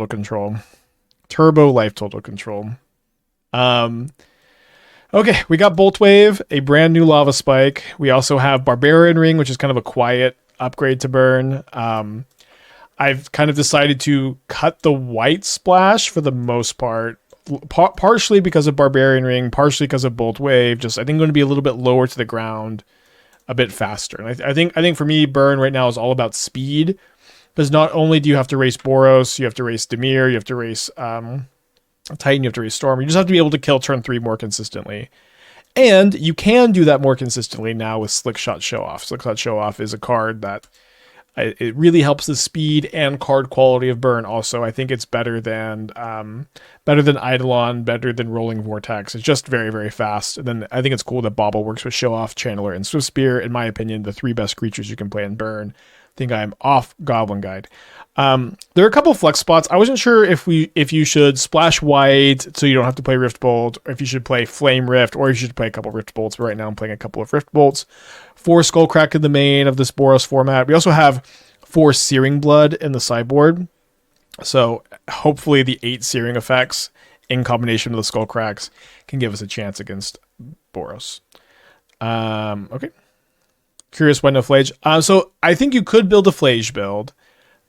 total control. Turbo life total control. Okay, we got Boltwave, a brand new lava spike. We also have Barbarian Ring, which is kind of a quiet upgrade to burn. I've kind of decided to cut the white splash for the most part, partially because of Barbarian Ring, partially because of Boltwave. Just I think going to be a little bit lower to the ground, a bit faster. And I think for me, burn right now is all about speed, because not only do you have to race Boros, you have to race Dimir, you have to race Titan, you have to race Storm. You just have to be able to kill turn 3 more consistently. And you can do that more consistently now with Slickshot Show-Off. Slickshot Show-Off is a card that it really helps the speed and card quality of burn. Also, I think it's better than Eidolon, better than Rolling Vortex. It's just very, very fast. And then I think it's cool that Bauble works with Show-Off, Channeler, and Swiftspear. In my opinion, the 3 best creatures you can play in burn. I think I'm off Goblin Guide. There are a couple flex spots. I wasn't sure if you should splash white so you don't have to play Rift Bolt, or if you should play Flame Rift, or if you should play a couple Rift Bolts. But right now I'm playing a couple of Rift Bolts. 4 Skullcrack in the main of this Boros format. We also have 4 Searing Blood in the sideboard. So hopefully the 8 Searing effects in combination with the Skullcracks can give us a chance against Boros. Okay. Curious why no Flage. So I think you could build a Flage build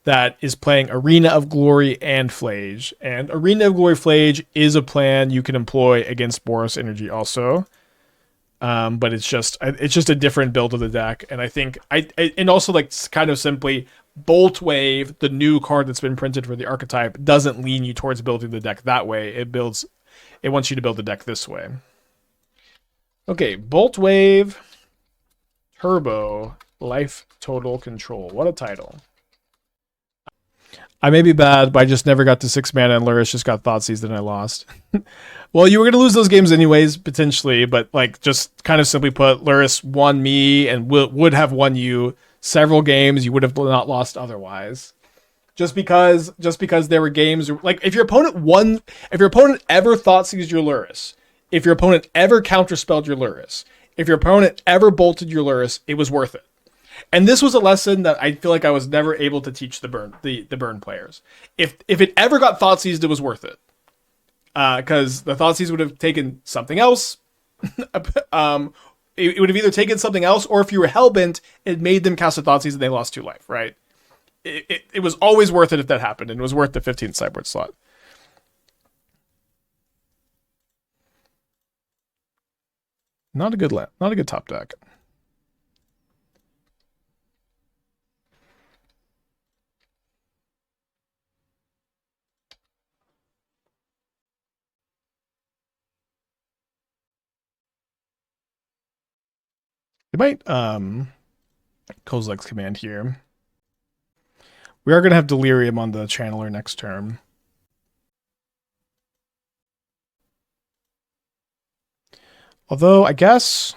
that is playing Arena of Glory and Flage. And Arena of Glory Flage is a plan you can employ against Boros Energy also. But it's just a different build of the deck. And I think and also like kind of simply Boltwave, the new card that's been printed for the archetype, doesn't lean you towards building the deck that way. It wants you to build the deck this way. Okay, Boltwave Turbo Life Total Control. What a title. I may be bad, but I just never got to 6 mana and Luris just got Thoughtseize, then I lost. Well, you were going to lose those games anyways, potentially, but like just kind of simply put, Luris won me and would have won you several games you would have not lost otherwise. Just because there were games like if your opponent ever Thoughtseized your Luris, if your opponent ever counterspelled your Luris, if your opponent ever bolted your Luris, it was worth it. And this was a lesson that I feel like I was never able to teach the burn players. If it ever got Thoughtseized, it was worth it. Because the Thoughtseize would have taken something else. It would have either taken something else, or if you were hellbent, it made them cast a Thoughtseize and they lost 2 life, right? It was always worth it if that happened, and it was worth the 15th sideboard slot. Not a good top deck. They might Kozilek's command here. We are going to have Delirium on the Channeler next turn. Although, I guess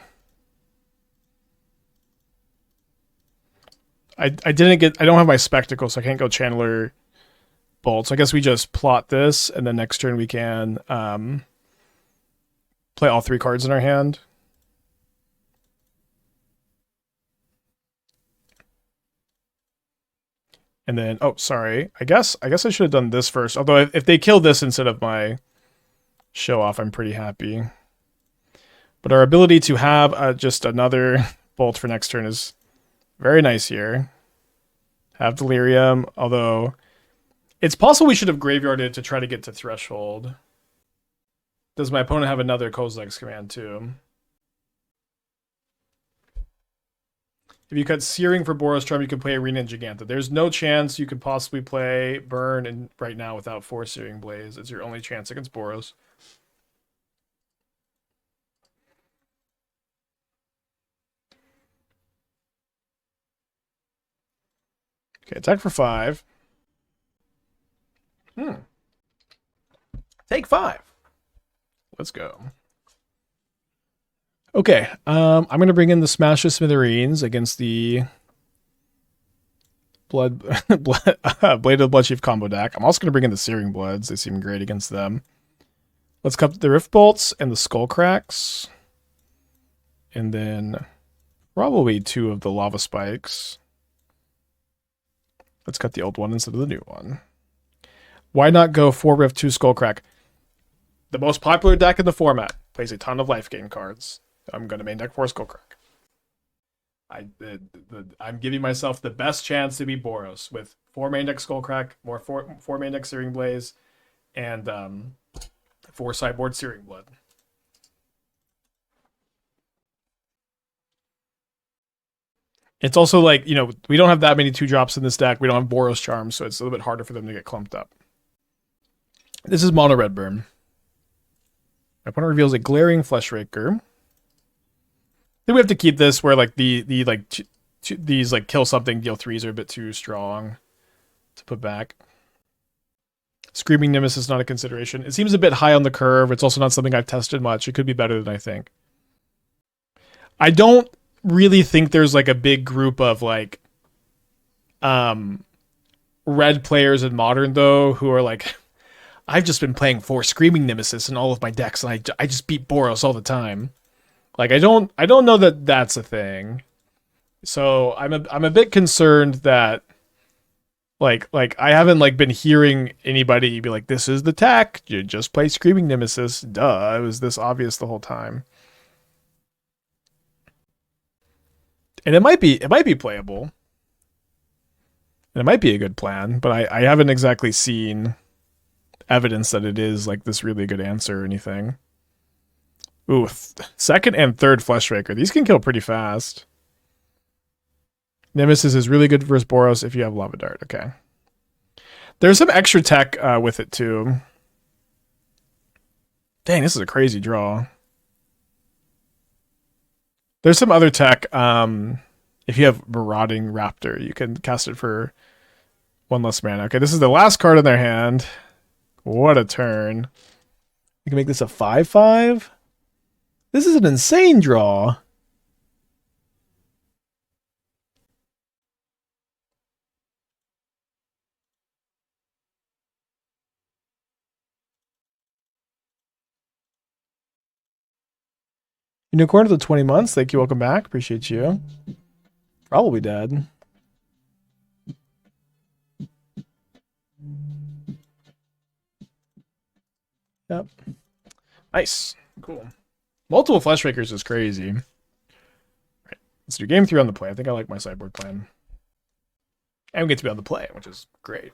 I don't have my Spectacle, so I can't go Channeler Bolt. So I guess we just plot this, and then next turn we can play all 3 cards in our hand. And then, oh, sorry. I guess I should have done this first. Although if they kill this instead of my Show-Off, I'm pretty happy. But our ability to have just another bolt for next turn is very nice here. Have Delirium, although it's possible we should have graveyarded to try to get to Threshold. Does my opponent have another Kozilek's command too? If you cut Searing for Boros Charm, you can play Arena and Giganta. There's no chance you could possibly play Burn right now without 4 Searing Blaze. It's your only chance against Boros. Okay, attack for 5. Take 5. Let's go. Okay, I'm going to bring in the Smash of Smithereens against the Blade of the Bloodchief combo deck. I'm also going to bring in the Searing Bloods. They seem great against them. Let's cut the Rift Bolts and the Skullcracks. And then probably 2 of the Lava Spikes. Let's cut the old one instead of the new one. Why not go 4 Rift 2 Skullcrack? The most popular deck in the format. Plays a ton of life gain cards. I'm going to main deck 4 Skullcrack. I'm giving myself the best chance to beat Boros with 4 main deck Skullcrack, four main deck Searing Blaze, and 4 sideboard Searing Blood. It's also like, you know, we don't have that many 2-drops in this deck. We don't have Boros Charms, so it's a little bit harder for them to get clumped up. This is Mono Red Burn. My opponent reveals a Glaring Fleshraker. I think we have to keep this where like these like kill something, deal 3s are a bit too strong to put back. Screaming Nemesis is not a consideration. It seems a bit high on the curve. It's also not something I've tested much. It could be better than I think. I don't really think there's like a big group of like red players in Modern though who are like, I've just been playing 4 Screaming Nemesis in all of my decks and I just beat Boros all the time. Like I don't know that that's a thing. So I'm a bit concerned that like I haven't like been hearing anybody be like, this is the tech. You just play Screaming Nemesis. Duh, it was this obvious the whole time. And it might be playable. And it might be a good plan, but I haven't exactly seen evidence that it is like this really good answer or anything. Ooh, second and third Fleshraker. These can kill pretty fast. Nemesis is really good versus Boros if you have Lava Dart. Okay. There's some extra tech with it too. Dang, this is a crazy draw. There's some other tech. If you have Marauding Raptor, you can cast it for 1 less mana. Okay, this is the last card in their hand. What a turn. You can make this a 5/5. This is an insane draw. Unicorn to the 20 months. Thank you. Welcome back. Appreciate you. Probably dead. Yep. Nice. Cool. Multiple Fleshrakers is crazy. All right. Let's do game 3 on the play. I think I like my sideboard plan. And we get to be on the play, which is great.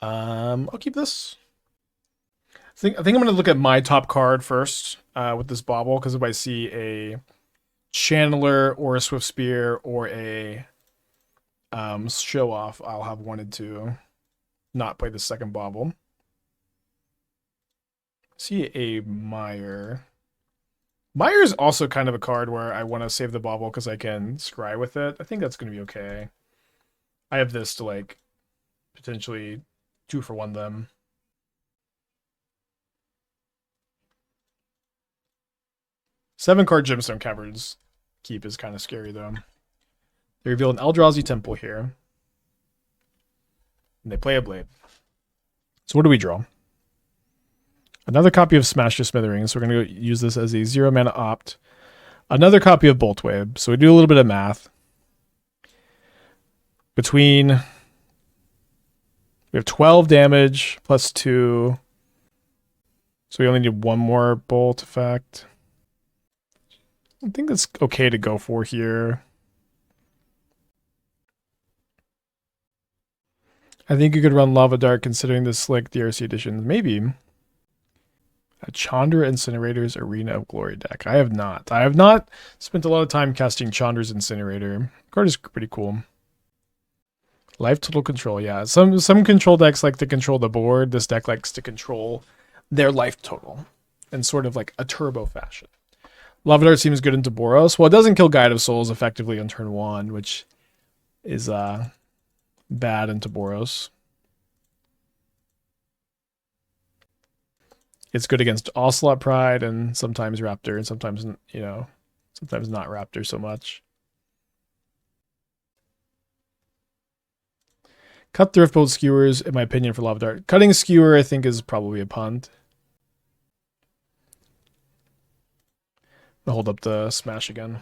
I'll keep this. I think I'm going to look at my top card first with this Bauble, because if I see a Channeler or a Swiftspear or a Show-Off, I'll have wanted to not play the second Bauble. See a Mire. Mire is also kind of a card where I want to save the Bauble because I can scry with it. I think that's going to be okay. I have this to like potentially 2-for-1 them. Seven-card Gemstone Caverns keep is kind of scary though. They reveal an Eldrazi Temple here. And they play a Blade. So what do we draw? Another copy of Smash to Smithereens. So we're going to use this as a 0-mana opt. Another copy of Boltwave. So we do a little bit of math. We have 12 damage plus 2. So we only need 1 more bolt effect. I think that's okay to go for here. I think you could run Lava Dart considering the Slick DRC editions. Maybe. A Chandra Incinerator's Arena of Glory deck. I have not. I have not spent a lot of time casting Chandra's Incinerator. The card is pretty cool. Life total control, yeah. Some control decks like to control the board. This deck likes to control their life total in sort of like a turbo fashion. Lava Dart seems good into Boros. Well, it doesn't kill Guide of Souls effectively on turn 1, which is bad into Boros. It's good against Ocelot Pride and sometimes Raptor, and sometimes, you know, sometimes not Raptor so much. Cut Thriftbolt Skewers, in my opinion, for Lava Dart. Cutting Skewer, I think, is probably a punt. I'll hold up the Smash again.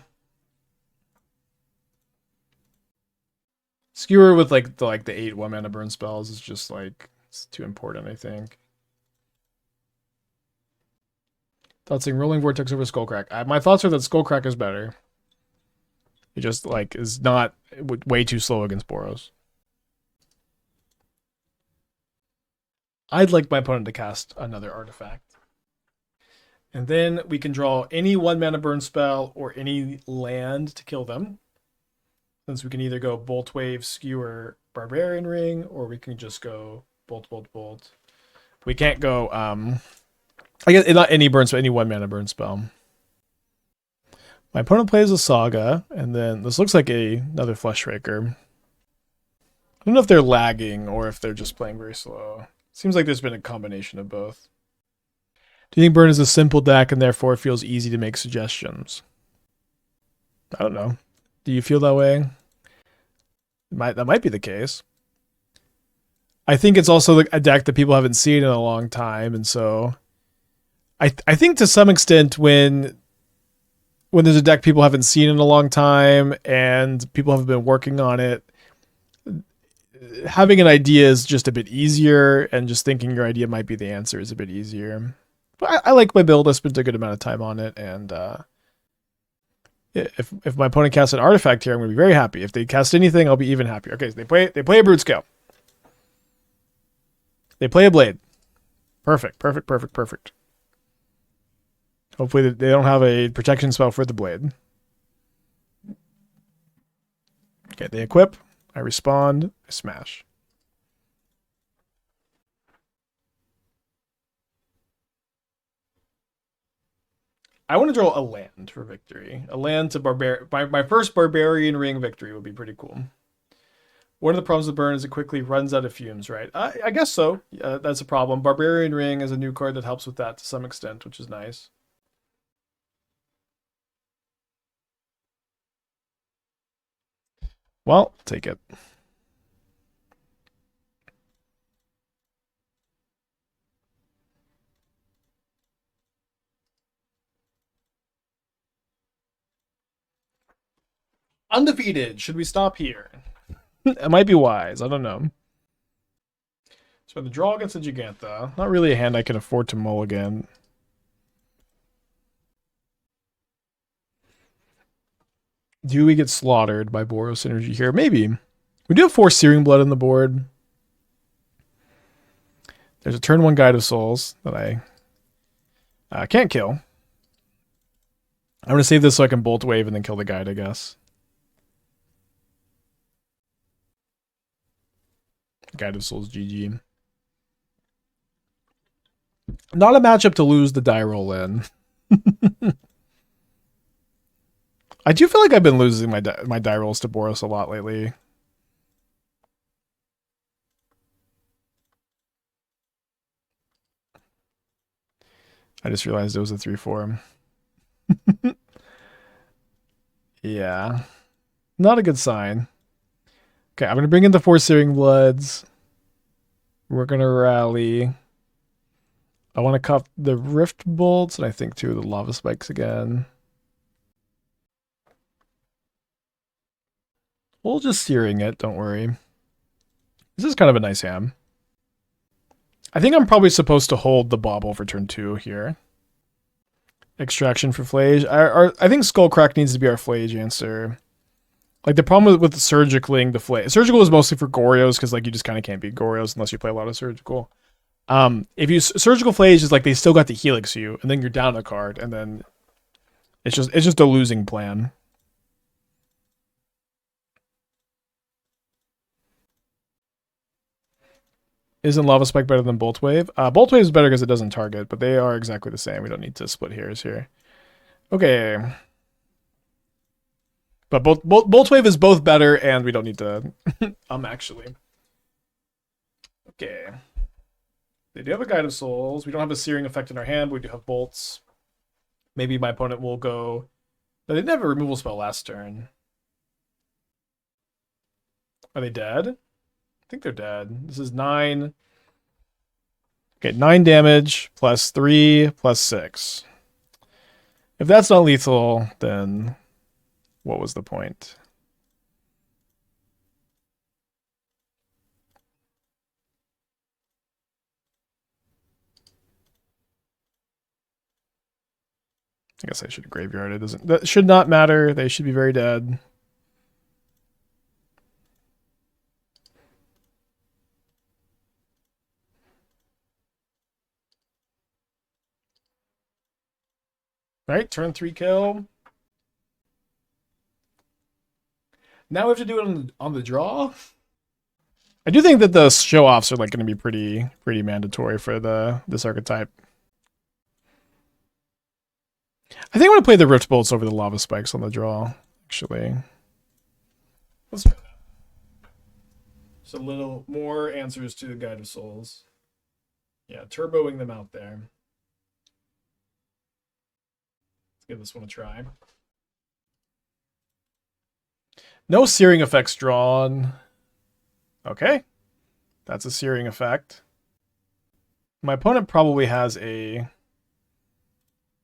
Skewer with like the 8 1-mana burn spells is just like it's too important, I think. Thoughts saying Rolling Vortex over Skullcrack. My thoughts are that Skullcrack is better. It just like is not way too slow against Boros. I'd like my opponent to cast another artifact. And then we can draw any 1-mana burn spell or any land to kill them. Since we can either go Boltwave, Skewer, Barbarian Ring, or we can just go Bolt, Bolt, Bolt. We can't go, I guess not any burn spell, any 1-mana burn spell. My opponent plays a Saga, and then this looks like another Fleshraker. I don't know if they're lagging or if they're just playing very slow. Seems like there's been a combination of both. Do you think Burn is a simple deck and therefore it feels easy to make suggestions? I don't know. Do you feel that way? That might be the case. I think it's also a deck that people haven't seen in a long time, and so I think to some extent when there's a deck people haven't seen in a long time and people have been working on it, having an idea is just a bit easier, and just thinking your idea might be the answer is a bit easier. But I like my build. I spent a good amount of time on it, and if my opponent casts an artifact here, I'm going to be very happy. If they cast anything, I'll be even happier. Okay, so they play a Brute Scale. They play a Blade. Perfect. Hopefully they don't have a protection spell for the Blade. Okay, they equip. I respond. I smash. I want to draw a land for victory. A land to my first Barbarian Ring victory would be pretty cool. One of the problems with Burn is it quickly runs out of fumes, right? I guess so. That's a problem. Barbarian Ring is a new card that helps with that to some extent, which is nice. Well, take it. Undefeated. Should we stop here? It might be wise. I don't know. So the draw against the Giganta. Not really a hand I can afford to mulligan. Do we get slaughtered by Boros Energy here? Maybe. We do have 4 Searing Blood on the board. There's a turn 1 Guide of Souls that I can't kill. I'm going to save this so I can Boltwave and then kill the Guide, I guess. Guide of Souls, GG. Not a matchup to lose the die roll in. I do feel like I've been losing my die rolls to Boros a lot lately. I just realized it was a 3/4. Yeah. Not a good sign. Okay, I'm going to bring in the 4 Searing Bloods. We're going to rally. I want to cup the Rift Bolts, and I think 2 of the Lava Spikes again. We'll just Searing it, don't worry. This is kind of a nice hand. I think I'm probably supposed to hold the Bauble for turn 2 here. Extraction for Flage. I think Skullcrack needs to be our Flage answer. Like, the problem with Surgicaling the Flage... Surgical is mostly for Gorios, because, like, you just kind of can't beat Gorios unless you play a lot of Surgical. If you... Surgical Flage is, like, they still got to Helix you, and then you're down a card, and then... It's just a losing plan. Isn't Lava Spike better than Boltwave? Boltwave is better because it doesn't target, but they are exactly the same. We don't need to split hairs here. Okay. But Boltwave is both better, and we don't need to... actually. Okay. They do have a Guide of Souls. We don't have a Searing effect in our hand, but we do have Bolts. Maybe my opponent will go... No, they didn't have a removal spell last turn. Are they dead? I think they're dead. This is 9. Okay, 9 damage plus 3 plus 6. If that's not lethal, then what was the point? I guess I should have graveyarded. That should not matter. They should be very dead. Right, turn 3 kill. Now we have to do it on the draw. I do think that the show-offs are like going to be pretty mandatory for this archetype. I think I'm going to play the Rift Bolts over the Lava Spikes on the draw, actually. Let's try that. Just a little more answers to the Guide of Souls. Yeah, turboing them out there. Let's give this one a try. No searing effects drawn. Okay. That's a searing effect. My opponent probably has a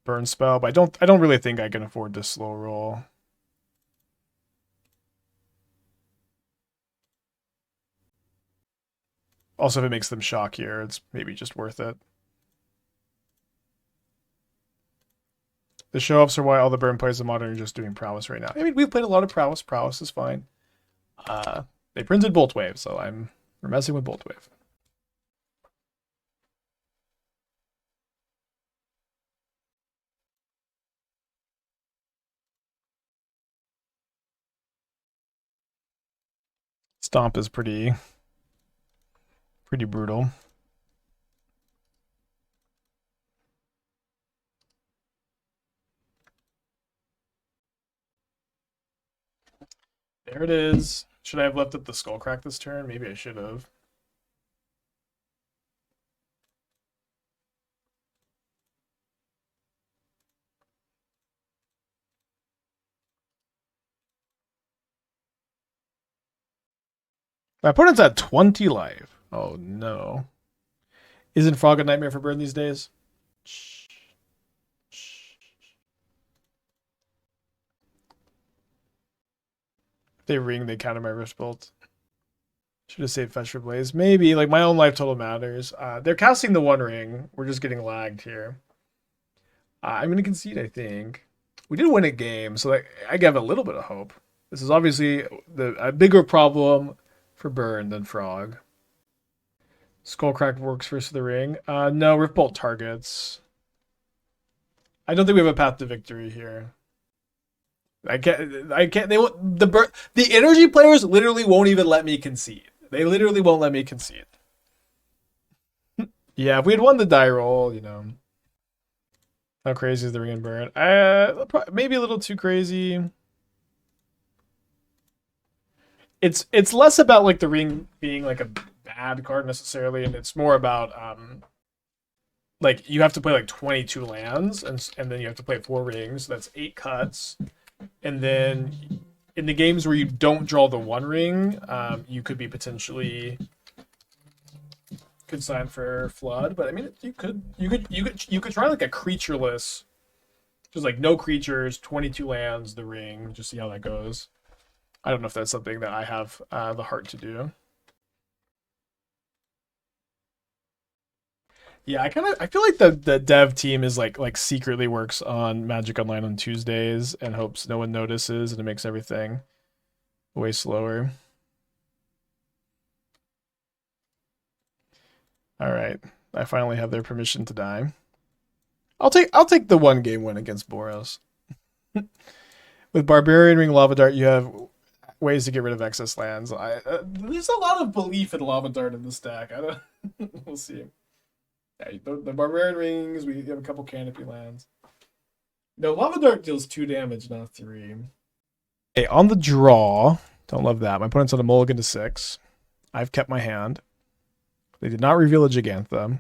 burn spell, but I don't really think I can afford to slow roll. Also, if it makes them shock here, it's maybe just worth it. The show-offs are why all the burn plays in Modern are just doing prowess right now. I mean, we've played a lot of prowess. Prowess is fine. They printed Boltwave, so we're messing with Boltwave. Stomp is pretty brutal. There it is. Should I have left up the Skullcrack this turn? Maybe I should have. My opponent's at 20 life. Oh no. Isn't Frog a nightmare for Burn these days? If they ring, they counter my Rift Bolt. Should have saved Fetch for Blaze. Maybe. Like, my own life total matters. They're casting the One Ring. We're just getting lagged here. I'm going to concede, I think. We did win a game, so like, I have a little bit of hope. This is obviously a bigger problem for Burn than Frog. Skullcrack works versus the ring. No, Rift Bolt targets. I don't think we have a path to victory here. I can't. They won't. The energy players literally won't even let me concede. They literally won't let me concede. Yeah, if we had won the die roll, you know. How crazy is the ring and burn? Maybe a little too crazy. It's less about like the ring being like a bad card necessarily, and it's more about like you have to play like 22 lands, and then you have to play 4 rings. So that's 8 cuts, and then in the games where you don't draw the 1 ring, you could be potentially sign for flood. But I mean, you could try like a creatureless, just like no creatures, 22 lands, the ring, just see how that goes. I don't know if that's something that I have the heart to do. Yeah, I feel like the dev team is like secretly works on Magic Online on Tuesdays and hopes no one notices, and it makes everything way slower. All right, I finally have their permission to die. I'll take the 1 game win against Boros. With Barbarian Ring, Lava Dart, you have ways to get rid of excess lands. There's a lot of belief in Lava Dart in this deck. We'll see. Yeah, the Barbarian Rings, we have a couple Canopy lands. No, Lava Dart deals 2 damage, not 3. Okay, on the draw, don't love that. My opponent's on a mulligan to 6. I've kept my hand. They did not reveal a Gigantha.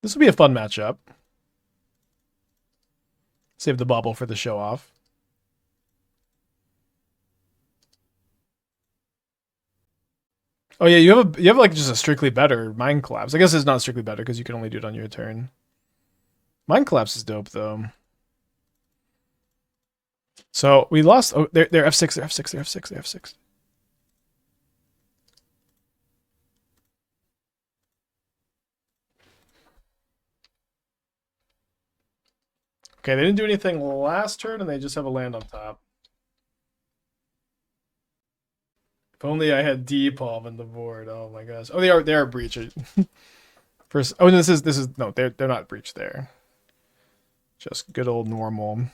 This will be a fun matchup. Save the Bauble for the show-off. Oh yeah, you have like just a strictly better Mind Collapse. I guess it's not strictly better because you can only do it on your turn. Mind Collapse is dope though. So we lost. Oh, they're F6. They're F6. They're F6. They're F6. Okay, they didn't do anything last turn, and they just have a land on top. If only I had D-Palm on the board. Oh my gosh. Oh, they are breach. First, oh, this is no, they're not breach there. Just good old normal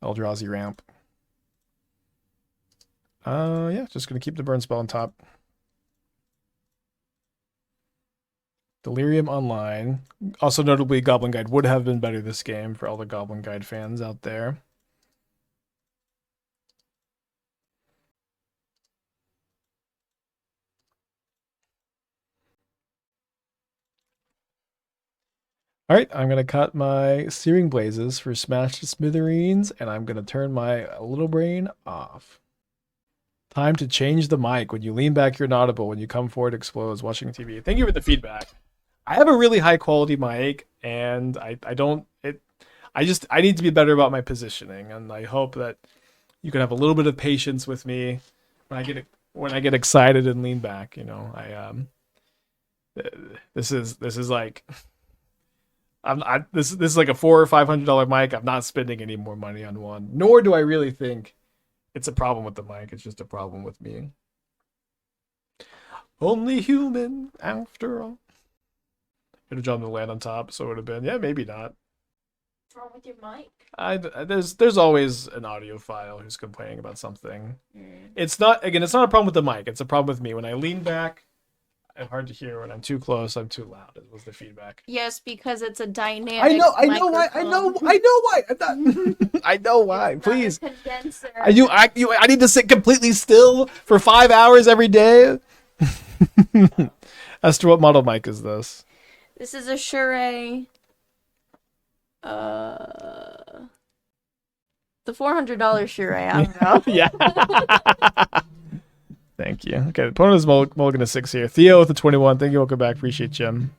Eldrazi ramp. Yeah, just gonna keep the burn spell on top. Delirium Online. Also notably, Goblin Guide would have been better this game for all the Goblin Guide fans out there. All right, I'm going to cut my Searing Blazes for Smash to Smithereens, and I'm going to turn my little brain off. Time to change the mic. When you lean back, you're inaudible. When you come forward, it explodes. Watching TV. Thank you for the feedback. I have a really high quality mic, and I need to be better about my positioning, and I hope that you can have a little bit of patience with me when I get excited and lean back. You know, this is like. This is like a $400 or $500 mic. I'm not spending any more money on one. Nor do I really think it's a problem with the mic. It's just a problem with me. Only human after all. Could have jumped the land on top, so it would have been, yeah, maybe not. What's wrong with your mic? There's always an audiophile who's complaining about something. It's not a problem with the mic. It's a problem with me. When I lean back, it's hard to hear. When I'm too close, I'm too loud. It was the feedback. Yes, because it's a dynamic. I know why. I know why. I know why. Please. I need to sit completely still for 5 hours every day. Esther, what model mic is this? This is a Shure. The $400 Shure. I don't know. Yeah. Thank you. Okay, the opponent is Mulligan to 6 here. Theo with the 21. Thank you. Welcome back. Appreciate Jim.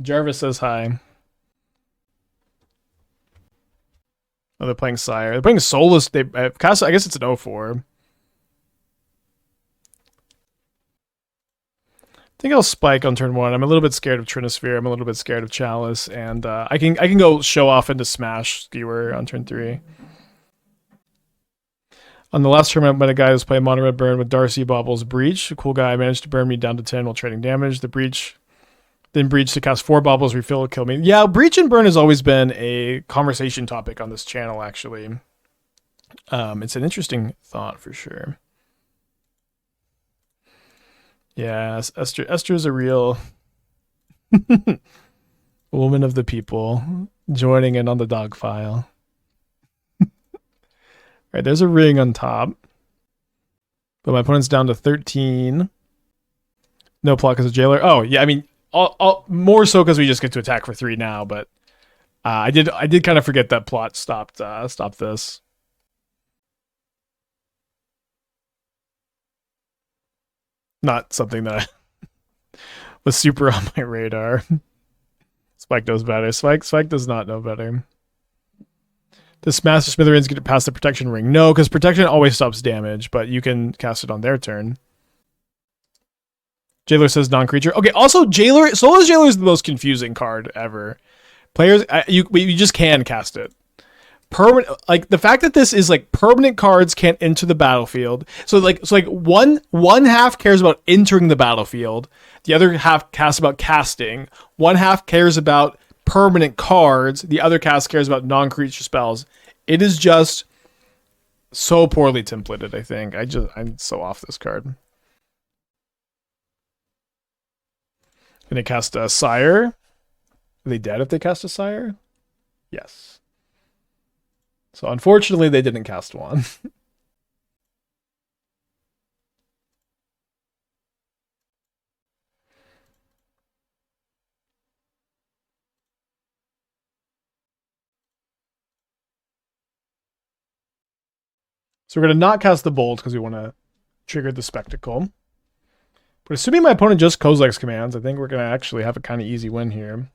Jarvis says hi. Oh, they're playing Sire. They're playing Soulless. I guess it's an 04. I think I'll spike on turn 1. I'm a little bit scared of Trinisphere. I'm a little bit scared of Chalice, and I can go show off into Smash Skewer on turn 3. On the last tournament, I met a guy who was playing Mono Red Burn with Darcy Bauble's Breach. A cool guy managed to burn me down to 10 while trading damage. The Breach to cast 4 Baubles, refill, kill me. Yeah, Breach and Burn has always been a conversation topic on this channel, actually. It's an interesting thought for sure. Yeah, Esther's a real woman of the people, joining in on the dog file. Right, there's a ring on top. But my opponent's down to 13. No plot because of Jailer. Oh, yeah, I mean, more so because we just get to attack for 3 now, but I did kind of forget that plot stopped this. Not something that was super on my radar. Spike knows better. Spike does not know better. Does Master Smithereens get past the protection ring? No, because protection always stops damage, but you can cast it on their turn. Jailer says non-creature. Okay, also Soulless Jailer is the most confusing card ever. Players, you just can cast it. Permanent, like the fact that this is like permanent cards can't enter the battlefield. So one half cares about entering the battlefield, the other half cares about casting. One half cares about permanent cards, the other cast cares about non-creature spells. It is just so poorly templated, I think. I'm so off this card. Can they cast a Sire? Are they dead if they cast a Sire? Yes. So unfortunately they didn't cast one. So we're going to not cast the Bolt because we want to trigger the Spectacle. But assuming my opponent just Kozilek's commands, I think we're going to actually have a kind of easy win here.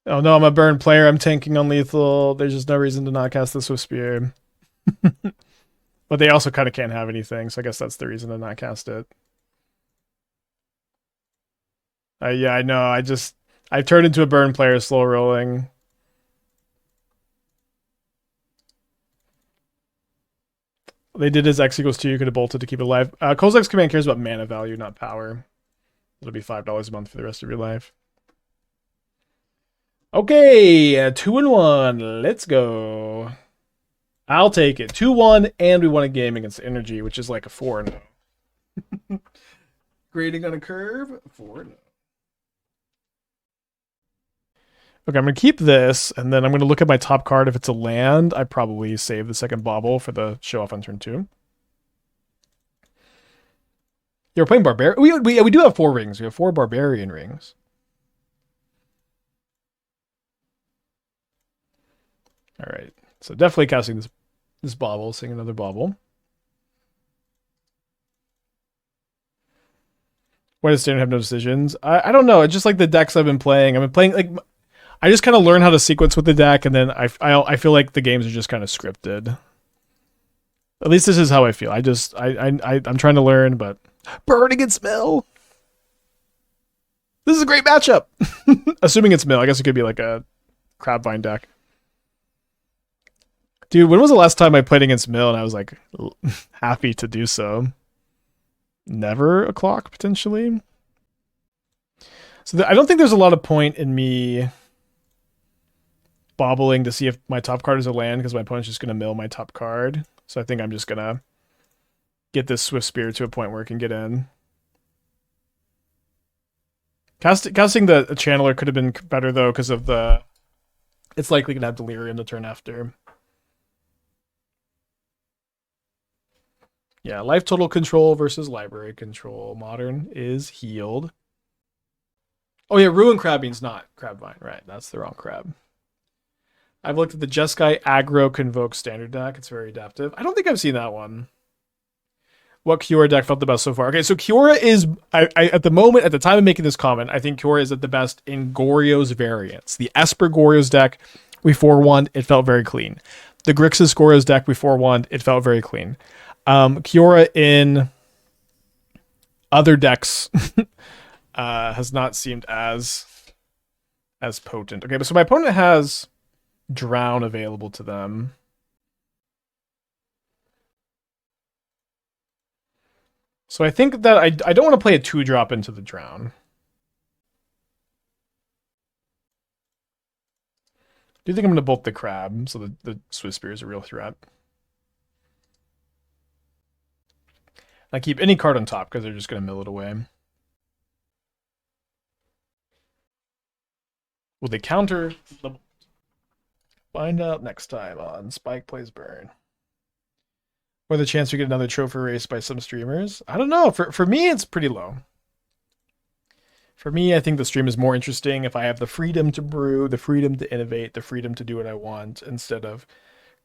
Oh no, I'm a burn player. I'm tanking on lethal. There's just no reason to not cast the Swiftspear. But they also kind of can't have anything, so I guess that's the reason to not cast it. Yeah, I know. I've turned into a burn player, slow rolling. They did his X equals 2. You could have bolted to keep it alive. Kozak's command cares about mana value, not power. It'll be $5 a month for the rest of your life. Okay, 2-1. Let's go. I'll take it. 2-1, and we won a game against Energy, which is like a 4-0. Grading on a curve, 4-0. Okay, I'm going to keep this, and then I'm going to look at my top card. If it's a land, I probably save the second Bauble for the show-off on turn 2. Yeah, we're playing Barbarian. We do have 4 rings. We have 4 Barbarian rings. All right, so definitely casting this Bauble, seeing another Bauble. Why does Standard have no decisions? I don't know. It's just like the decks I've been playing. I've been playing like I just kind of learn how to sequence with the deck, and then I feel like the games are just kind of scripted. At least this is how I feel. I'm trying to learn, but burning and smell. This is a great matchup. Assuming it's mill, I guess it could be like a Crabvine deck. Dude, when was the last time I played against mill and I was like happy to do so? Never a clock potentially. So I don't think there's a lot of point in me bobbling to see if my top card is a land because my opponent's just going to mill my top card. So I think I'm just going to get this Swiftspear to a point where it can get in. Casting the Channeler could have been better though because of the... It's likely going to have Delirium the turn after. Yeah, life total control versus library control. Modern is healed. Oh yeah, Ruin Crabbine's not Crabvine. Right, that's the wrong crab. I've looked at the Jeskai aggro convoke standard deck. It's very adaptive. I don't think I've seen that one. What Kiora deck felt the best so far? Okay, so Kiora is, at the moment, at the time of making this comment, I think Kiora is at the best in Goryo's variants. The Esper Goryo's deck, we 4-1, it felt very clean. The Grixis Goryo's deck, we 4-1, it felt very clean. Kiora in other decks has not seemed as potent. Okay, but so my opponent has Drown available to them. So I think that I don't want to play a 2-drop into the Drown. I do think I'm going to bolt the Crab, so the Swiftspear is a real threat. I keep any card on top because they're just going to mill it away. Will they counter the... Find out next time on Spike Plays Burn. Or the chance we get another trophy race by some streamers. I don't know. For me, it's pretty low. For me, I think the stream is more interesting if I have the freedom to brew, the freedom to innovate, the freedom to do what I want, instead of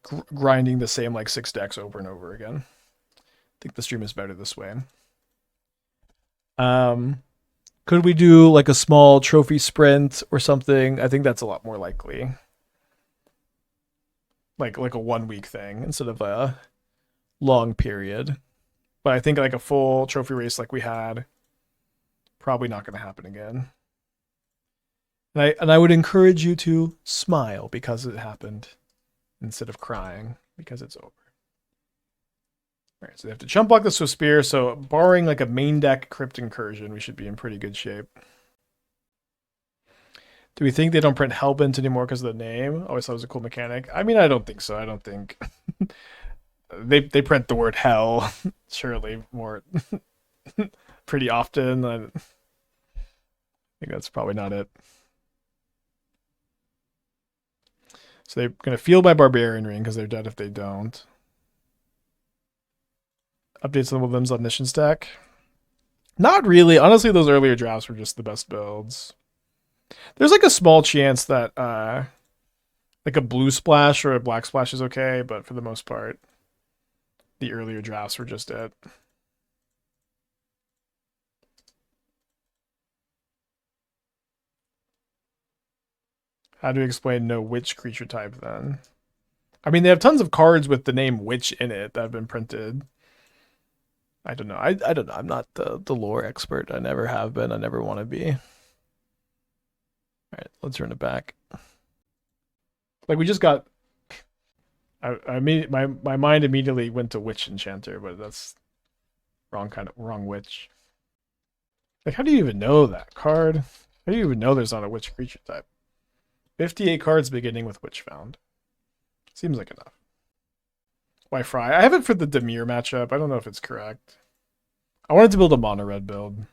grinding the same like 6 decks over and over again. I think the stream is better this way. Could we do like a small trophy sprint or something? I think that's a lot more likely. Like a 1-week thing instead of a long period. But I think like a full trophy race like we had, probably not going to happen again. And I would encourage you to smile because it happened instead of crying because it's over. All right, so they have to jump block the Swiftspear. So barring like a main deck Crypt Incursion, we should be in pretty good shape. Do we think they don't print Hellbent anymore because of the name? I always thought it was a cool mechanic. I mean, I don't think so. I don't think they print the word hell surely more pretty often. I think that's probably not it. So they're going to field my Barbarian Ring because they're dead if they don't. Updates on the Limbs Omniscience deck. Not really. Honestly, those earlier drafts were just the best builds. There's like a small chance that like a blue splash or a black splash is okay, but for the most part, the earlier drafts were just it. How do you explain no witch creature type then? I mean, they have tons of cards with the name witch in it that have been printed. I don't know. I don't know. I'm not the lore expert. I never have been. I never want to be. All right, let's run it back. Like we just got. I mean, my mind immediately went to witch enchanter, but that's wrong witch. Like, how do you even know that card? How do you even know there's not a witch creature type? 58 cards beginning with witch found. Seems like enough. Why Fry? I have it for the Demir matchup. I don't know if it's correct. I wanted to build a mono red build.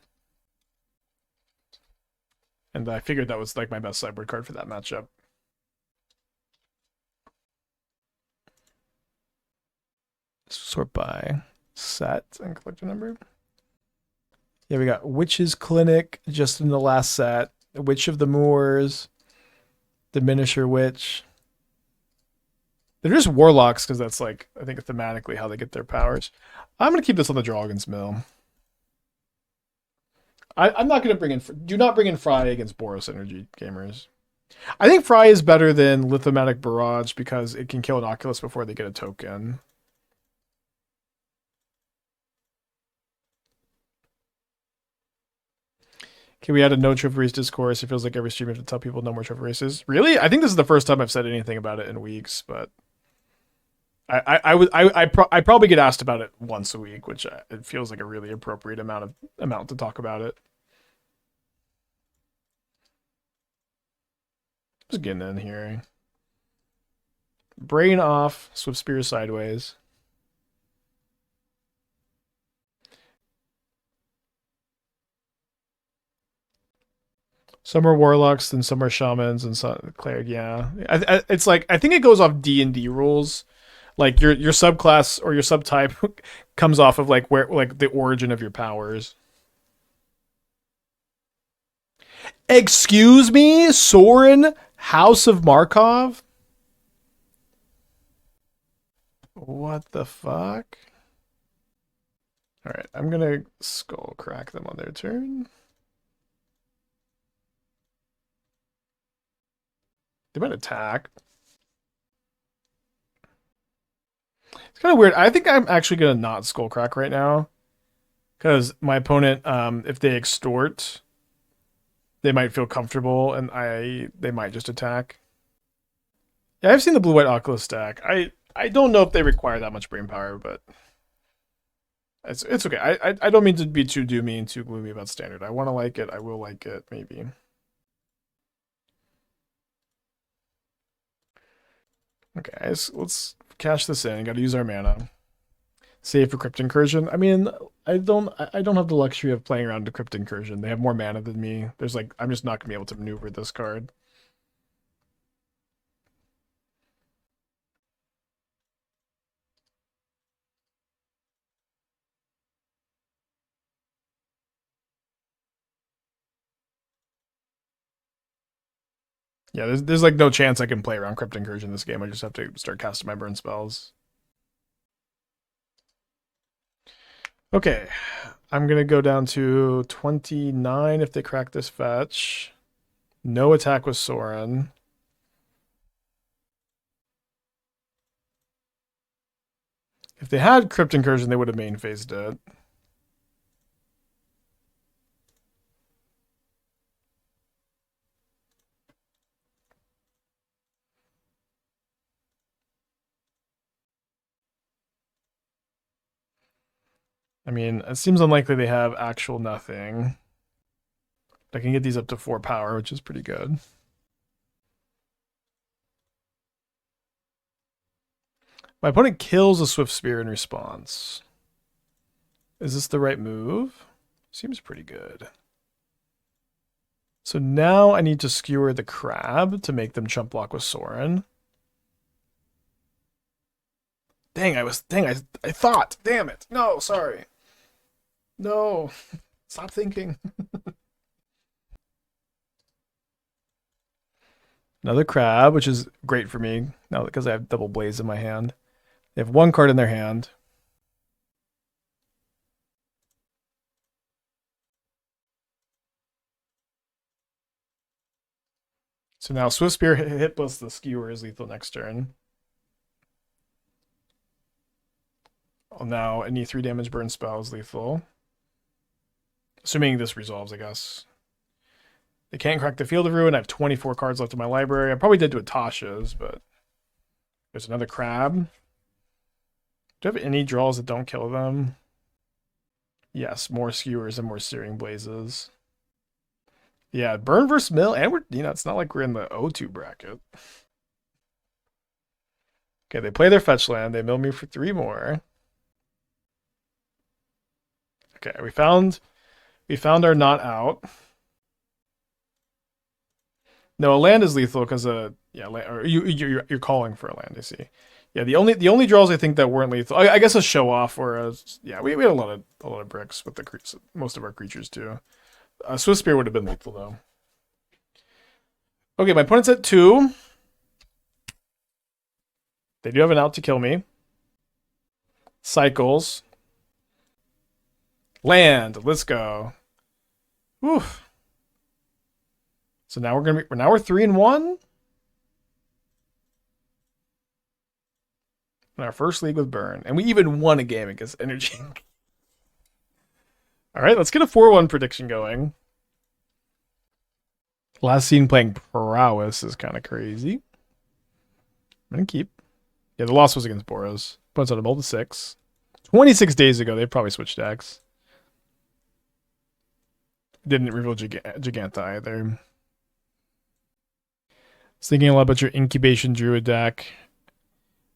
And I figured that was like my best sideboard card for that matchup. Sort by set and collector number. Yeah, we got Witch's Clinic just in the last set. Witch of the Moors. Diminisher Witch. They're just warlocks because that's like, I think thematically how they get their powers. I'm going to keep this on the Dragon's Mill. I'm not going to bring in, do not bring in Fry against Boros Energy gamers. I think Fry is better than Lithomatic Barrage because it can kill an Oculus before they get a token. Okay, we added no Trophy Race discourse. It feels like every stream you have to tell people no more Trophy Races. Really? I think this is the first time I've said anything about it in weeks, but I probably get asked about it once a week, which it feels like a really appropriate amount to talk about it. Just getting in here. Brain off, Swiftspear sideways. Some are warlocks, and some are shamans, and some cleric. Yeah, it's like I think it goes off D&D rules. Like your subclass or your subtype comes off of like where like the origin of your powers. Excuse me, Sorin, House of Markov. What the fuck? All right, I'm gonna Skullcrack them on their turn. They might attack. It's kind of weird. I think I'm actually going to not Skullcrack right now. Because my opponent, if they extort, they might feel comfortable and they might just attack. Yeah, I've seen the blue-white Oculus stack. I don't know if they require that much brain power, but it's okay. I don't mean to be too doomy and too gloomy about standard. I want to like it. I will like it, maybe. Okay, let's cash this in. Got to use our mana. Save for Crypt Incursion. I mean, I don't have the luxury of playing around to Crypt Incursion. They have more mana than me. There's like I'm just not gonna be able to maneuver this card. Yeah, there's like no chance I can play around Crypt Incursion this game. I just have to start casting my burn spells. Okay, I'm gonna go down to 29 if they crack this fetch. No attack with Sorin. If they had Crypt Incursion, they would have main phased it. I mean, it seems unlikely they have actual nothing. I can get these up to 4 power, which is pretty good. My opponent kills a Swiftspear in response. Is this the right move? Seems pretty good. So now I need to skewer the crab to make them chump block with Sorin. Dang, I thought. Damn it. No, sorry. No. Stop thinking. Another crab, which is great for me now because I have double blaze in my hand. They have 1 card in their hand. So now Swiftspear hit plus the Skewer is lethal next turn. Well, now any 3 damage burn spell is lethal. Assuming this resolves, I guess. They can't crack the Field of Ruin. I have 24 cards left in my library. I probably did do a Tasha's, but there's another Crab. Do I have any draws that don't kill them? Yes, more Skewers and more Searing Blazes. Yeah, burn versus mill, and we're, it's not like we're in the O2 bracket. Okay, they play their fetch land. They mill me for 3 more. Okay, we found our not out. No, a land is lethal because you're calling for a land. I see. Yeah, the only draws I think that weren't lethal, I guess a Show-Off or a we had a lot of bricks with most of our creatures too. Swiftspear would have been lethal though. Okay, my opponent's at 2. They do have an out to kill me. Cycles. Land. Let's go. Whew. So now we're 3-1. In our first league with Burn, and we even won a game against Energy. All right, let's get a 4-1 prediction going. Last seen playing Prowess is kind of crazy. I'm gonna keep. Yeah, the loss was against Boros. Points on a mold to 6. 26 days ago, they probably switched decks. Didn't reveal Giganta either. I was thinking a lot about your Incubation Druid deck.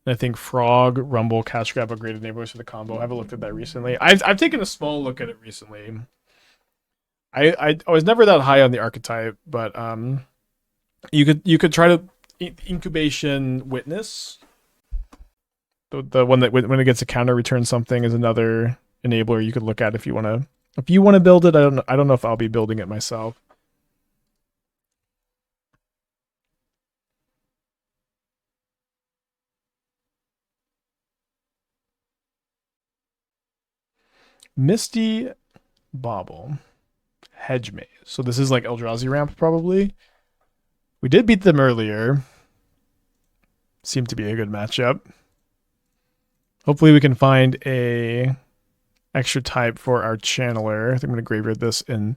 I think Frog, Rumble, Cash Grab, Upgraded Neighborhoods for the combo. I haven't looked at that recently. I've taken a small look at it recently. I was never that high on the archetype, but you could try to Incubation Witness. The one that when it gets a counter return something is another enabler you could look at if you want to build it. I don't know if I'll be building it myself. Misty Bauble. Hedge Maze. So this is like Eldrazi ramp, probably. We did beat them earlier. Seemed to be a good matchup. Hopefully we can find a extra type for our channeler. I think I'm going to graveyard this in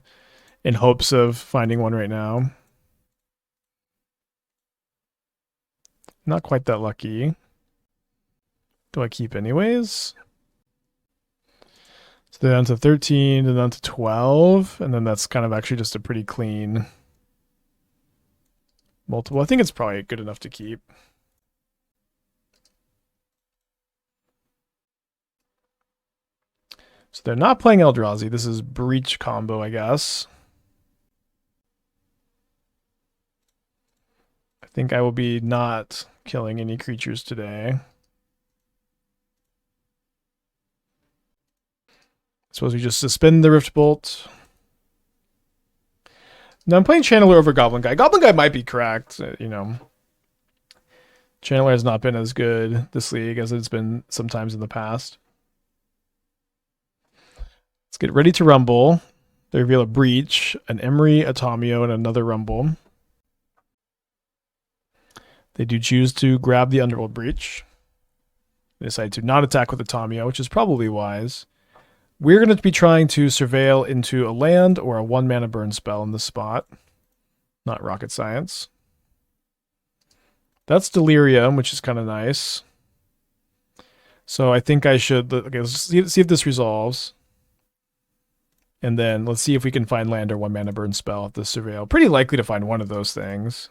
hopes of finding one right now. Not quite that lucky. Do I keep anyways? So they're down to 13, and down to 12, and then that's kind of actually just a pretty clean multiple. I think it's probably good enough to keep. So they're not playing Eldrazi. This is Breach combo, I guess. I think I will be not killing any creatures today. Suppose we just suspend the Rift Bolt. Now I'm playing Channeler over Goblin Guy. Goblin Guy might be correct, Channeler has not been as good this league as it's been sometimes in the past. Let's get ready to rumble. They reveal a Breach, an Emery, a Tomio, and another Rumble. They do choose to grab the Underworld Breach. They decide to not attack with the Tomio, which is probably wise. We're going to be trying to surveil into a land or a 1-mana burn spell in this spot. Not rocket science. That's Delirium, which is kind of nice. So I think I should... Okay, let's see if this resolves. And then let's see if we can find land or 1-mana burn spell at the surveil. Pretty likely to find one of those things.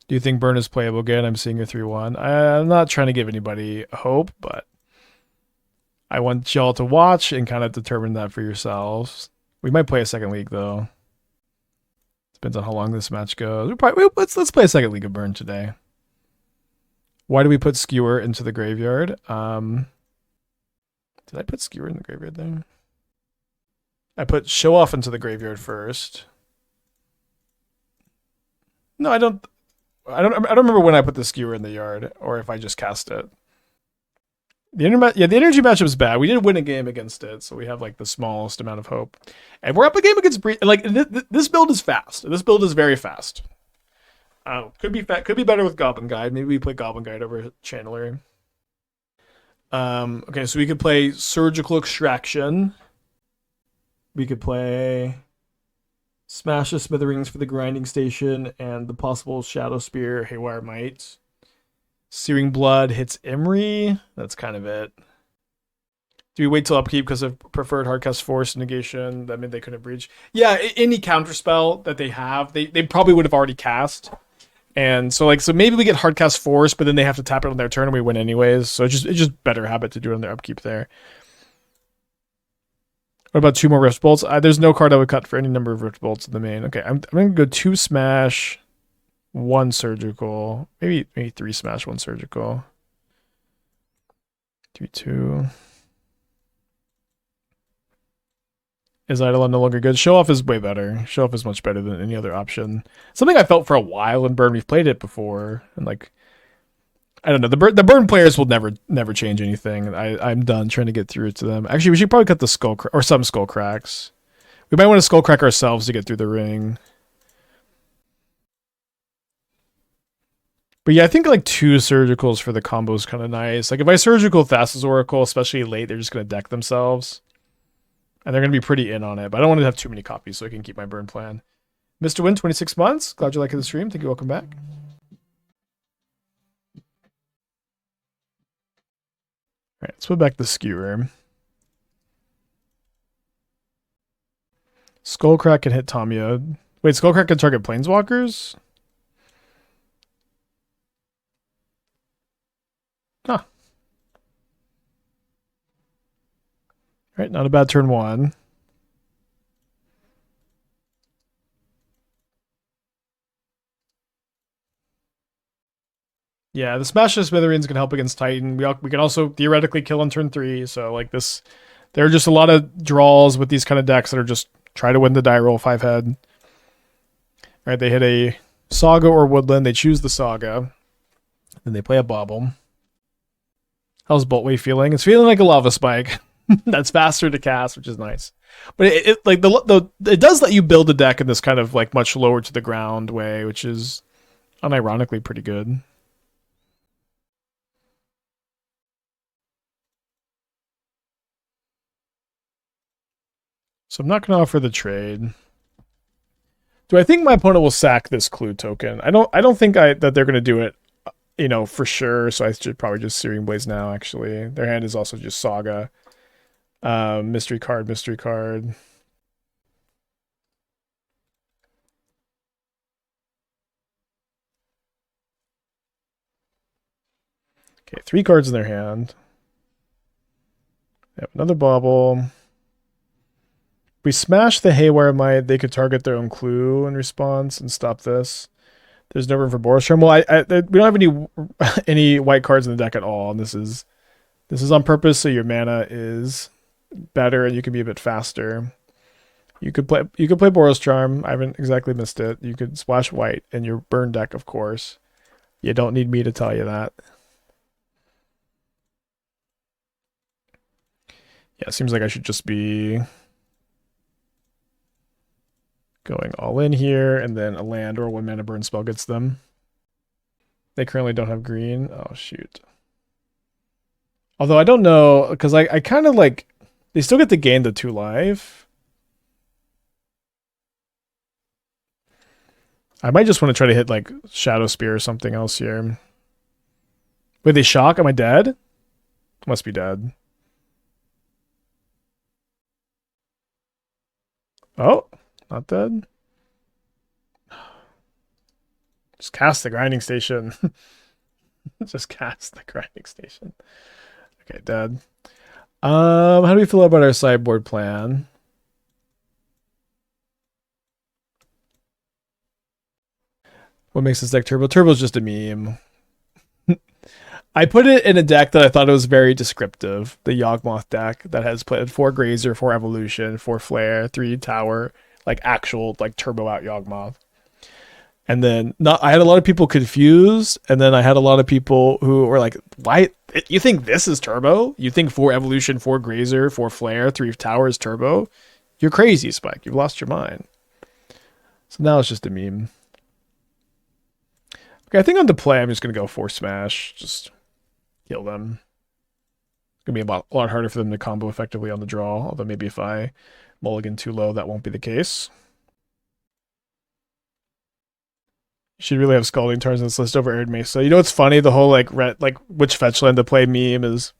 Do you think Burn is playable again? I'm seeing a 3-1. I'm not trying to give anybody hope, but I want y'all to watch and kind of determine that for yourselves. We might play a second league, though. Depends on how long this match goes. Let's play a second league of Burn today. Why do we put Skewer into the graveyard? Did I put Skewer in the graveyard there? I put Show-Off into the graveyard first. No, I don't remember when I put the Skewer in the yard, or if I just cast it. The energy matchup is bad. We did win a game against it, so we have like the smallest amount of hope. And we're up a game against like this build is fast. This build is very fast. Could be better with Goblin Guide. Maybe we play Goblin Guide over Channeler. Okay, so we could play Surgical Extraction. We could play Smash the Smithereens for the Grinding Station and the possible Shadow Spear, Haywire Might. Searing Blood hits Emery. That's kind of it. Do we wait till upkeep because of preferred hardcast force negation? That meant they couldn't breach. Yeah, any counterspell that they have, they probably would have already cast. And so maybe we get hardcast force, but then they have to tap it on their turn and we win anyways. So it's just better habit to do it on their upkeep there. What about 2 more Rift Bolts? There's no card I would cut for any number of Rift Bolts in the main. Okay, I'm going to go 2 Smash, 1 Surgical. Maybe 3 Smash, 1 Surgical. 2. Is Eidolon no longer good? Show-Off is way better. Show-Off is much better than any other option. Something I felt for a while in Burn. We've played it before. And I don't know. The Burn players will never change anything. I'm done trying to get through to them. Actually, we should probably cut the Skullcrack or some Skullcracks. We might want to Skullcrack ourselves to get through the ring. But yeah, I think 2 Surgicals for the combo is kind of nice. If I Surgical Thassa's Oracle, especially late, they're just going to deck themselves. And they're going to be pretty in on it. But I don't want to have too many copies so I can keep my burn plan. Mr. Win, 26 months. Glad you like the stream. Thank you. Welcome back. All right, let's put back the Skewer. Skullcrack can hit Tamiya. Wait, Skullcrack can target Planeswalkers? Huh. All right, not a bad turn 1. Yeah, the Smash of Smithereens can help against Titan. We can also theoretically kill on turn 3. So this, there are just a lot of draws with these kind of decks that are just try to win the die roll 5-head. All right, they hit a Saga or Woodland. They choose the Saga. Then they play a Bauble. How's Boltwave feeling? It's feeling like a Lava Spike. That's faster to cast, which is nice. But it does let you build a deck in this kind of much lower to the ground way, which is unironically pretty good. So I'm not going to offer the trade. Do I think my opponent will sack this clue token? I don't think that they're going to do it, for sure. So I should probably just Searing Blaze now. Actually, their hand is also just Saga. Mystery card. Okay, 3 cards in their hand. They have another Bauble. If we smash the Haywire Might, they could target their own clue in response and stop this. There's no room for Boros Charm. Well, we don't have any white cards in the deck at all, and this is on purpose, so your mana is better and you can be a bit faster. You could play Boros Charm. I haven't exactly missed it. You could splash white in your burn deck, of course. You don't need me to tell you that. Yeah, it seems like I should just be going all in here, and then a land or a 1-mana burn spell gets them. They currently don't have green. Oh, shoot. Although I don't know, because I kind of they still get to gain the 2 life. I might just want to try to hit Shadow Spear or something else here. Wait, they shock? Am I dead? Must be dead. Oh, not dead. Just cast the Grinding Station. Just cast the Grinding Station. Okay, dead. How do we feel about our sideboard plan? What makes this deck Turbo? Turbo is just a meme. I put it in a deck that I thought it was very descriptive. The Yawgmoth deck that has played 4 Grazer, 4 Evolution, 4 Flare, 3 Tower, actual Turbo out Yawgmoth. And then I had a lot of people confused, and then I had a lot of people who were like, "Why? You think this is turbo? You think 4 evolution, 4 grazer, 4 flare, 3 tower is turbo? You're crazy, Spike. You've lost your mind." So now it's just a meme. Okay, I think on the play, I'm just gonna go 4 smash, just kill them. It's gonna be a lot harder for them to combo effectively on the draw. Although maybe if I mulligan too low, that won't be the case. You should really have Scalding Tarns on this list over Arid Mesa. You know what's funny? The whole like which fetch land to play meme is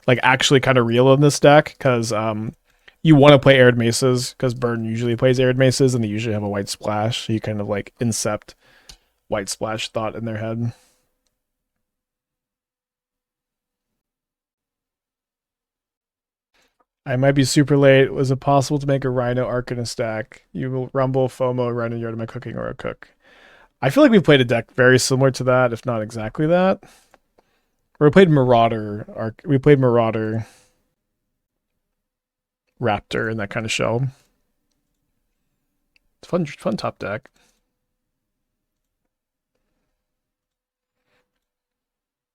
like actually kind of real in this deck, because you want to play Arid Mesas because Burn usually plays Arid Mesas and they usually have a white splash. So you kind of like incept white splash thought in their head. I might be super late. Was it possible to make a Rhino Arc in a stack? You will Rumble, FOMO, Rhino Yard, am I cooking or a cook? I feel like we played a deck very similar to that, if not exactly that. Or we played Marauder. We played Marauder, Raptor, and that kind of shell. It's fun top deck.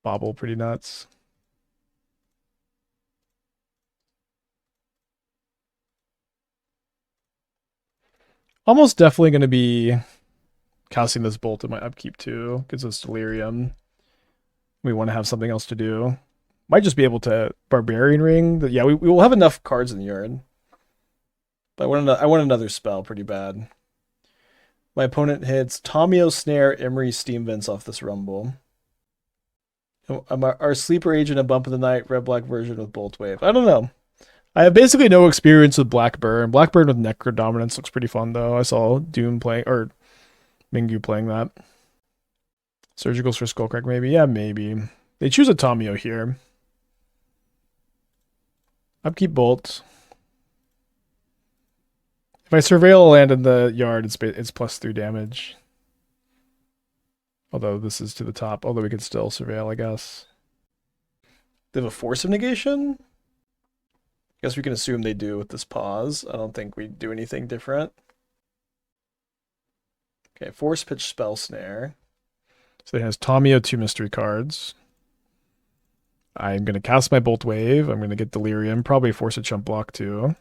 Bauble, pretty nuts. Almost definitely going to be casting this bolt in my upkeep too. Gives us delirium. We want to have something else to do. Might just be able to Barbarian Ring. Yeah, we will have enough cards in the yard. But I want another spell pretty bad. My opponent hits Tomio, Snare, Emery, Steam Vents off this Rumble. Our Sleeper Agent, a Bump of the Night, red-black version with Boltwave. I don't know. I have basically no experience with Blackburn. Blackburn with Necro Dominance looks pretty fun though. I saw Doom playing, or Mingyu playing that. Surgicals for Skullcrack, maybe? Yeah, maybe. They choose a Tomio here. Upkeep Bolt. If I surveil a land in the yard, it's +3 damage. Although this is to the top. Although we could still surveil, I guess. They have a Force of Negation? Guess we can assume they do with this pause. I don't think we do anything different. Okay, Force Pitch Spell Snare. So it has Tomio 2 mystery cards. I'm going to cast my Boltwave. I'm going to get Delirium. Probably force a chump block too.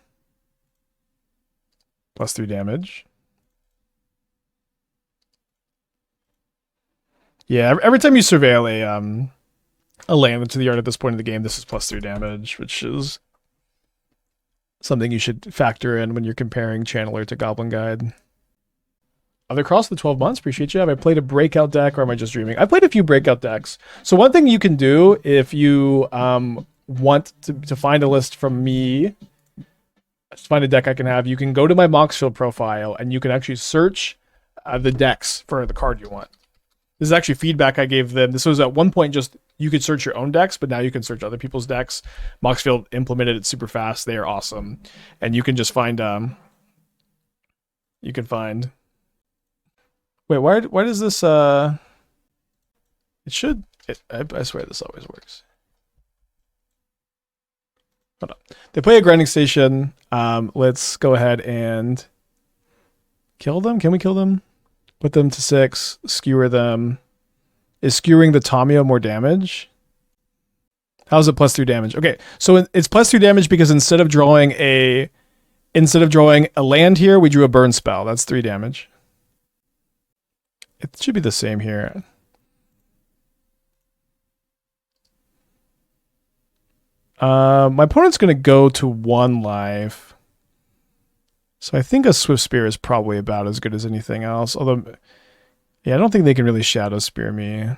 +3 damage. Yeah, every time you surveil a land into the yard at this point in the game, this is +3 damage, which is something you should factor in when you're comparing Channeler to Goblin Guide. Other cross the 12 months, appreciate you. Have I played a breakout deck or am I just dreaming? I played a few breakout decks. So one thing you can do if you want to find a list from me, to find a deck I can have, you can go to my Moxfield profile and you can actually search the decks for the card you want. This is actually feedback I gave them. This was at one point just you could search your own decks, but now you can search other people's decks. Moxfield implemented it super fast. They are awesome. And you can just find you can find. Wait, why does this I swear this always works. Hold on. They play a grinding station. Let's go ahead and kill them. Can we kill them? Put them to 6, skewer them. Is skewering the Tomio more damage? How's it +3 damage? Okay, so it's +3 damage because instead of drawing a land here, we drew a burn spell. That's 3 damage. It should be the same here. My opponent's going to go to 1 life. So I think a Swiftspear is probably about as good as anything else. Although, yeah, I don't think they can really Shadow Spear me.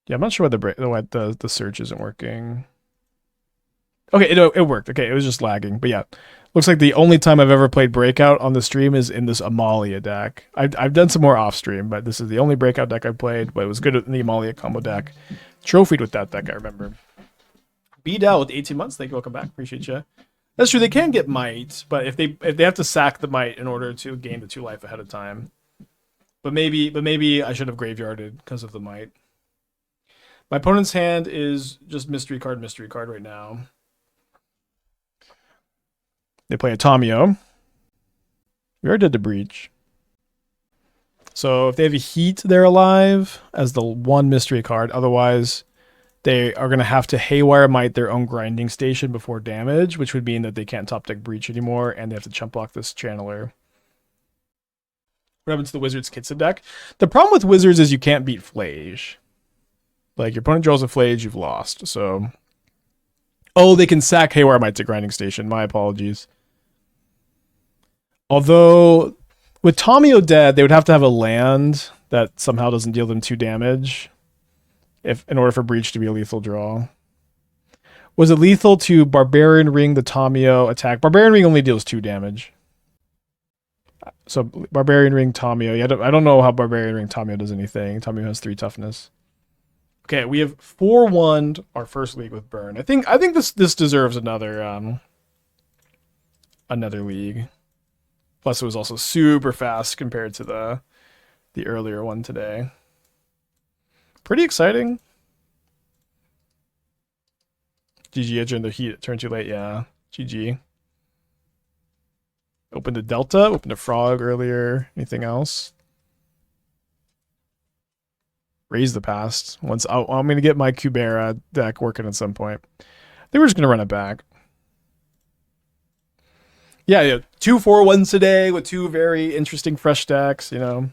Yeah, I'm not sure why the search isn't working. Okay, it worked. Okay, it was just lagging. But yeah, looks like the only time I've ever played Breakout on the stream is in this Amalia deck. I've done some more off stream, but this is the only Breakout deck I've played. But it was good in the Amalia combo deck. Trophied with that deck, I remember. Beat out with 18 months. Thank you. Welcome back. Appreciate you. That's true. They can get might, but if they have to sack the might in order to gain the 2 life ahead of time. But maybe I should have graveyarded because of the might. My opponent's hand is just mystery card right now. They play a Tomio. We already did the breach. So if they have a heat, they're alive as the one mystery card. Otherwise, they are going to have to Haywire Might their own grinding station before damage, which would mean that they can't top deck Breach anymore, and they have to chump block this Channeler. What happens to the Wizards Kitsa deck? The problem with Wizards is you can't beat Flage. Like, your opponent draws a Flage, you've lost. So, oh, they can sack Haywire Might to grinding station. My apologies. Although, with Tomio dead, they would have to have a land that somehow doesn't deal them 2 damage in order for Breach to be a lethal draw. Was it lethal to Barbarian Ring the Tomio attack? Barbarian Ring only deals 2 damage. So Barbarian Ring Tomio. Yeah, I don't know how Barbarian Ring Tomio does anything. Tomio has 3 toughness. Okay, we have 4-1 our first league with Burn. I think this deserves another league. Plus, it was also super fast compared to the earlier one today. Pretty exciting. GG, I joined the heat. It turned too late. Yeah, GG. Opened a Delta, opened a Frog earlier. Anything else? Raise the Past. Once I'm going to get my Kubera deck working at some point. I think we're just going to run it back. Yeah, 2 4-1s today with 2 very interesting fresh decks, you know.